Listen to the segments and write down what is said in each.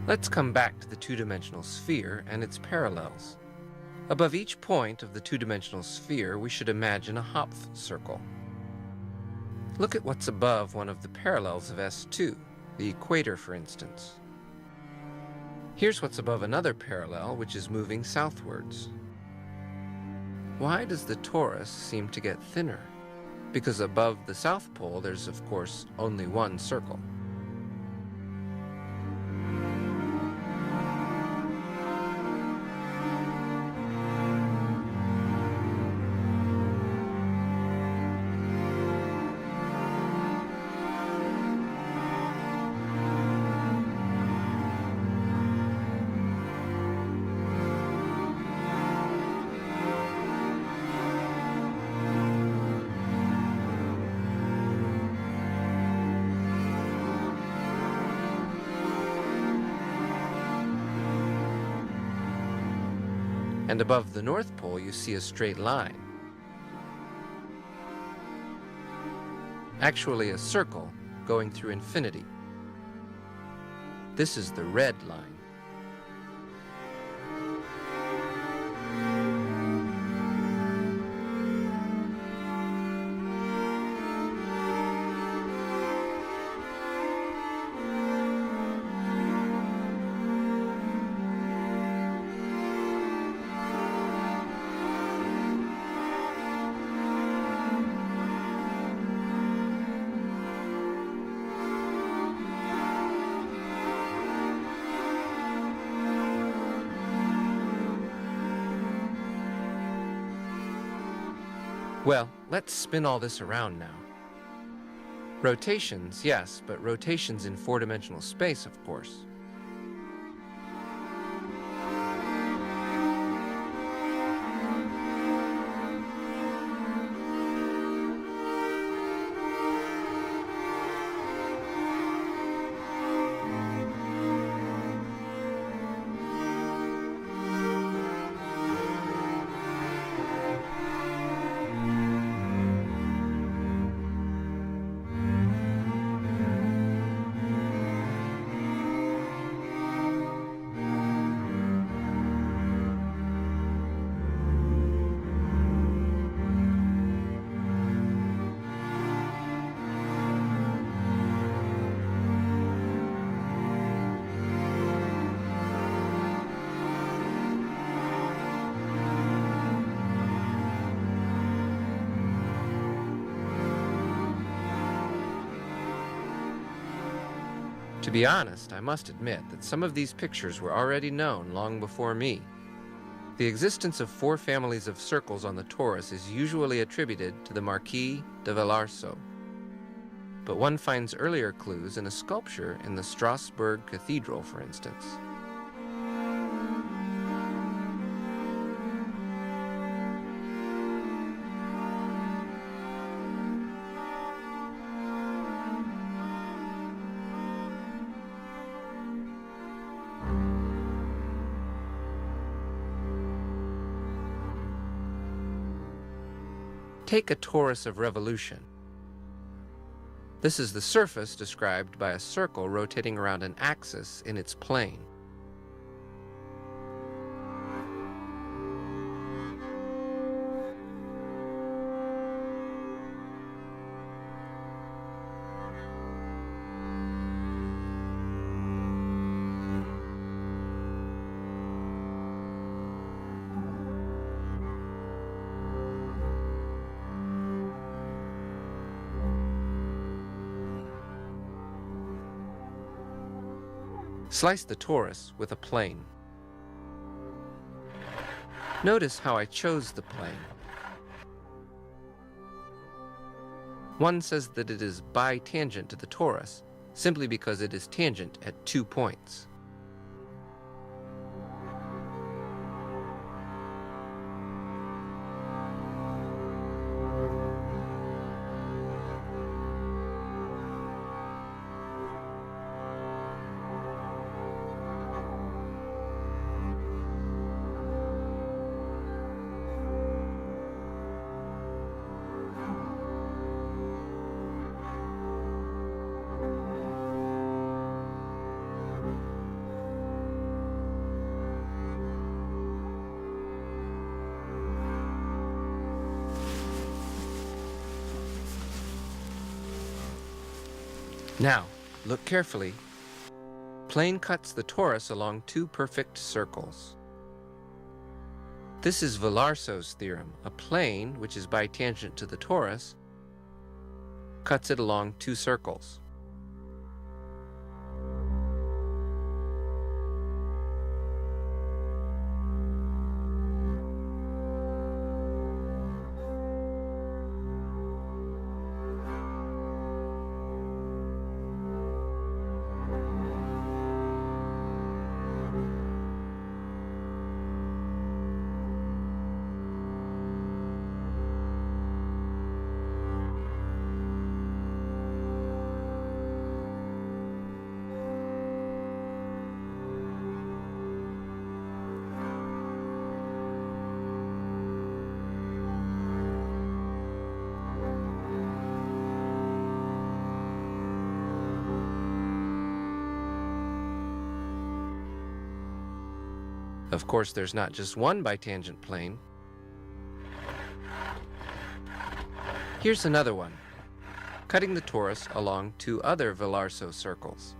Let's come back to the two-dimensional sphere and its parallels. Above each point of the two-dimensional sphere, we should imagine a Hopf circle. Look at what's above one of the parallels of S2, the equator, for instance. Here's what's above another parallel, which is moving southwards. Why does the torus seem to get thinner? Because above the South Pole, there's, of course, only one circle. And above the North Pole, you see a straight line. Actually, a circle going through infinity. This is the red line. Well, let's spin all this around now. Rotations, yes, but rotations in four-dimensional space, of course. To be honest, I must admit that some of these pictures were already known long before me. The existence of four families of circles on the torus is usually attributed to the Marquis de Villarceau. But one finds earlier clues in a sculpture in the Strasbourg Cathedral, for instance. Take a torus of revolution. This is the surface described by a circle rotating around an axis in its plane. Slice the torus with a plane. Notice how I chose the plane. One says that it is bitangent to the torus, simply because it is tangent at 2 points. Now, look carefully. Plane cuts the torus along two perfect circles. This is Villarceau's theorem. A plane, which is bitangent to the torus, cuts it along two circles. Of course, there's not just one bitangent plane. Here's another one, cutting the torus along two other Villarceau circles.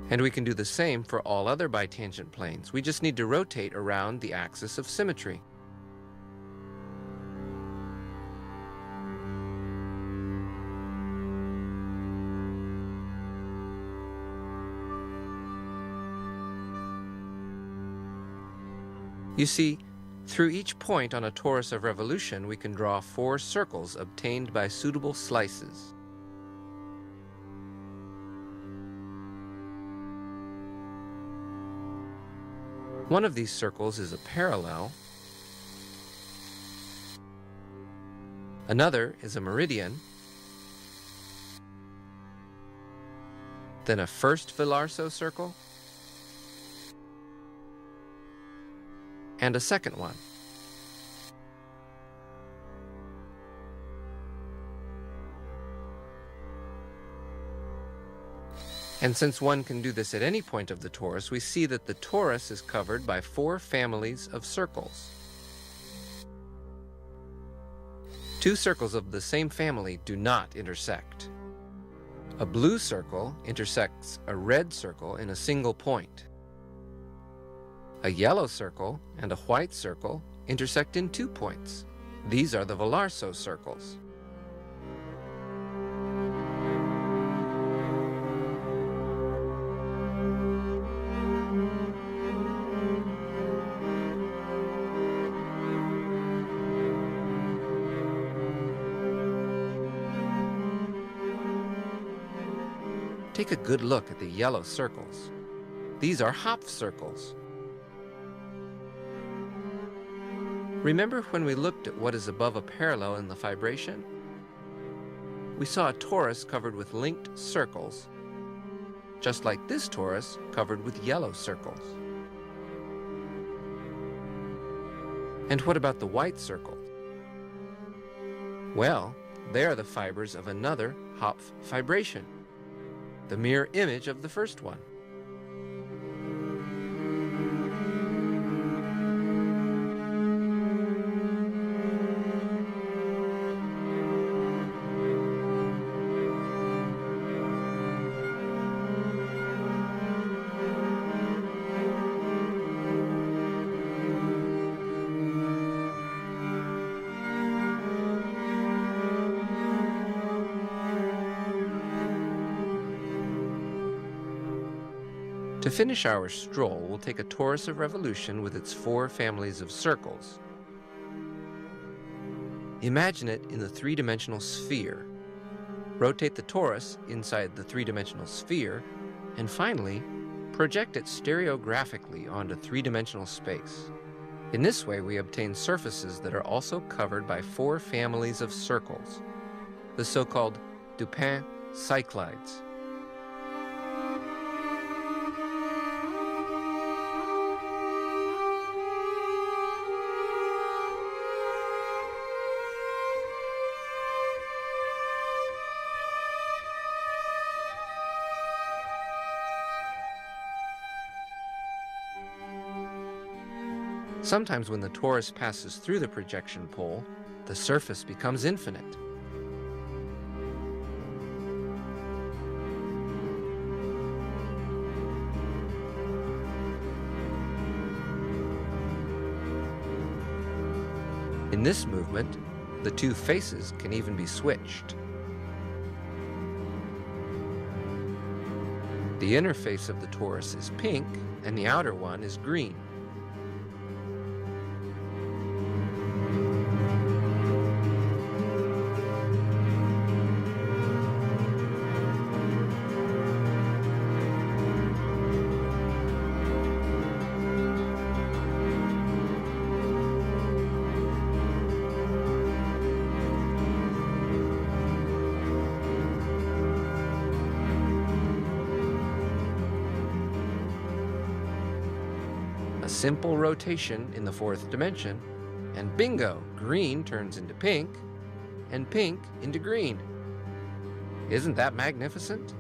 And we can do the same for all other bitangent planes. We just need to rotate around the axis of symmetry. You see, through each point on a torus of revolution, we can draw 4 circles obtained by suitable slices. One of these circles is a parallel. Another is a meridian. Then a first Villarceau circle. And a second one. And since one can do this at any point of the torus, we see that the torus is covered by 4 families of circles. 2 circles of the same family do not intersect. A blue circle intersects a red circle in a single point. A yellow circle and a white circle intersect in 2 points. These are the Villarceau circles. Take a good look at the yellow circles. These are Hopf circles. Remember when we looked at what is above a parallel in the fibration? We saw a torus covered with linked circles, just like this torus covered with yellow circles. And what about the white circles? Well, they are the fibers of another Hopf fibration, the mirror image of the first one. To finish our stroll, we'll take a torus of revolution with its 4 families of circles. Imagine it in the 3-dimensional sphere. Rotate the torus inside the 3-dimensional sphere, and finally, project it stereographically onto 3-dimensional space. In this way, we obtain surfaces that are also covered by 4 families of circles, the so-called Dupin cyclides. Sometimes when the torus passes through the projection pole, the surface becomes infinite. In this movement, the two faces can even be switched. The inner face of the torus is pink, and the outer one is green. A simple rotation in the fourth dimension, and bingo, green turns into pink, and pink into green. Isn't that magnificent?